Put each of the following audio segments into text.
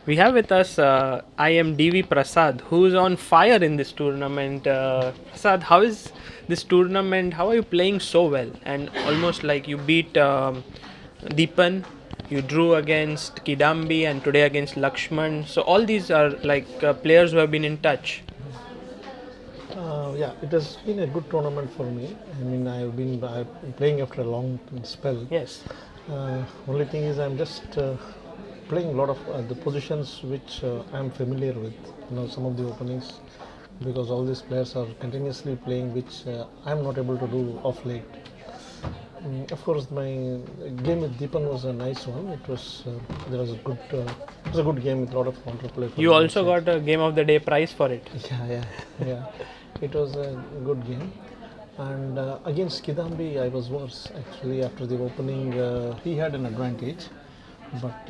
We have with us IMDV Prasad, who's on fire in this tournament. Prasad, how is this tournament? How are you playing so well? And almost like you beat Deepan, you drew against Kidambi, and today against Laxman. So all these are like players who have been in touch. Yeah, it has been a good tournament for me. I mean, I've been playing after a long spell. Yes. Only thing is, I'm just playing a lot of the positions which I'm familiar with. Some of the openings, because all these players are continuously playing, which I'm not able to do of late. Of course, my game with Deepan was a nice one. There was a good it was a good game with a lot of counterplay. You also got a Game of the Day prize for it. Yeah. It was a good game. And against Kidambi, I was worse actually. After the opening, he had an advantage, but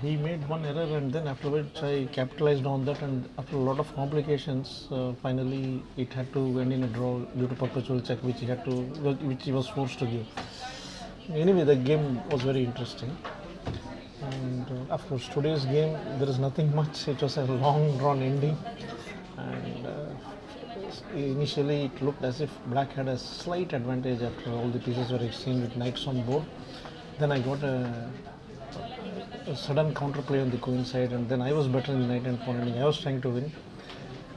he made one error, and then afterwards I capitalized on that. And after a lot of complications, finally it had to end in a draw due to perpetual check, which he was forced to give. Anyway, the game was very interesting. And of course, today's game there is nothing much. It was a long drawn ending, and initially it looked as if black had a slight advantage after all the pieces were exchanged with knights on board. Then I got a sudden counterplay on the queen side, and then I was better in knight and pawn ending. I was trying to win.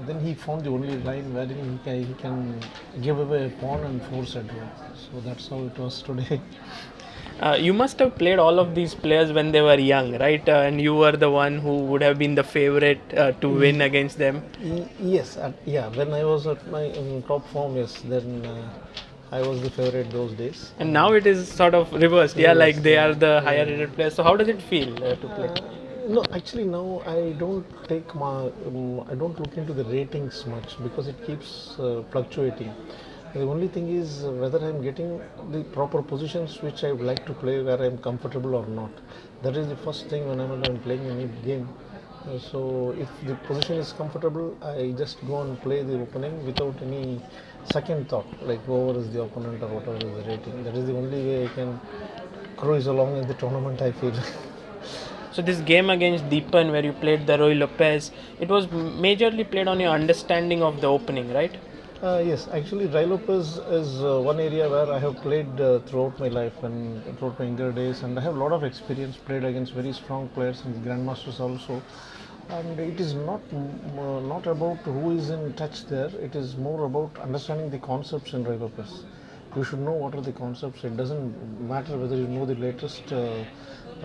Then he found the only line wherein he can give away a pawn and force a draw. So that's how it was today. You must have played all of these players when they were young, right? And you were the one who would have been the favorite to win against them. Yes, yeah. When I was at my top form, yes, then I was the favorite those days. And now it is sort of reversed. Yeah, like they are the higher Yeah. rated players. So how does it feel to play? No, actually now I don't I don't look into the ratings much because it keeps fluctuating. The only thing is whether I'm getting the proper positions which I would like to play, where I'm comfortable or not. That is the first thing whenever I'm playing any game. So if the position is comfortable, I just go and play the opening without any second thought, like whoever is the opponent or whatever is the rating. That is the only way I can cruise along in the tournament, I feel. So this game against Deepan, where you played the Ruy Lopez, it was majorly played on your understanding of the opening, right? Yes, actually, Ruy Lopez is one area where I have played throughout my life and throughout my younger days, and I have a lot of experience. Played against very strong players and grandmasters also. And it is not about who is in touch there. It is more about understanding the concepts in Ruy Lopez. You should know what are the concepts. It doesn't matter whether you know the latest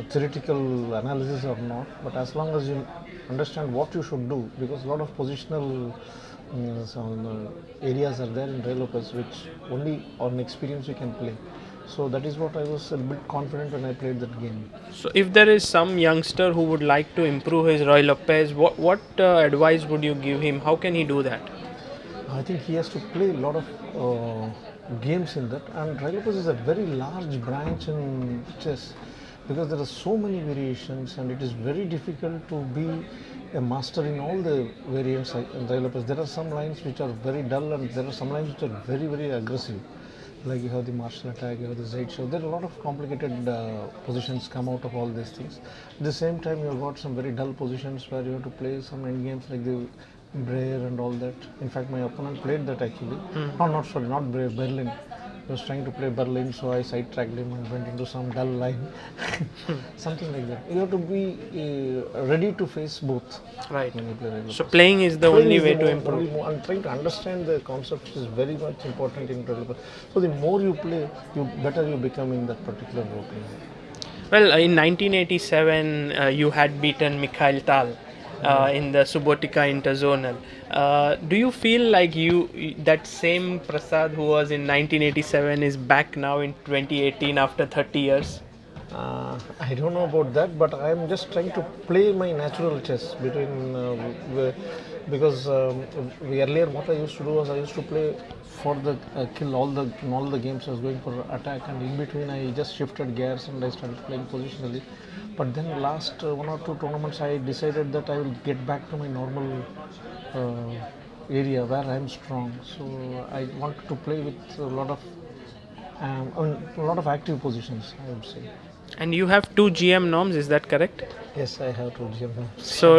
theoretical analysis or not, but as long as you understand what you should do, because a lot of positional some areas are there in Ruy Lopez which only on experience you can play. So that is what I was a bit confident when I played that game. So if there is some youngster who would like to improve his Ruy Lopez, what advice would you give him? How can he do that? I think he has to play a lot of games in that, and Ruy Lopez is a very large branch in chess because there are so many variations, and it is very difficult to be a master in all the variants in Ruy Lopez. There are some lines which are very dull, and there are some lines which are very, very aggressive. Like you have the martial attack, you have the Zaid show. There are a lot of complicated positions come out of all these things. At the same time, you have got some very dull positions where you have to play some end games like the Breyer and all that. In fact, my opponent played that actually. No, not sorry, not Breyer, Berlin. He was trying to play Berlin, so I sidetracked him and went into some dull line. Something like that. You have to be ready to face both. Right. When you play Red So Lopez. playing is the Playing only is way the to more, improve. only more, and trying to understand the concepts is very much important in Red Lopez. So the more you play, you better you become in that particular opening. Well, in 1987, you had beaten Mikhail Tal in the Subotica Interzonal. Do you feel like that same Prasad who was in 1987 is back now in 2018 after 30 years? I don't know about that, but I am just trying to play my natural chess between because the earlier what I used to do was I used to play for the kill all the games I was going for attack, and in between I just shifted gears and I started playing positionally. But then last one or two tournaments I decided that I will get back to my normal area where I am strong. So I want to play with a lot of active positions, I would say. And you have two GM norms, is that correct? Yes, I have to GM. So,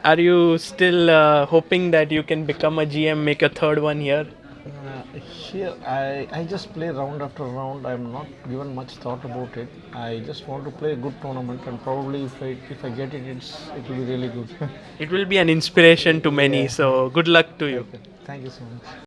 are you still hoping that you can become a GM, make a third one here? Here, I just play round after round. I'm not given much thought about it. I just want to play a good tournament, and probably if I get it, it will be really good. It will be an inspiration to many. Yeah. So, good luck to you. Okay. Thank you so much.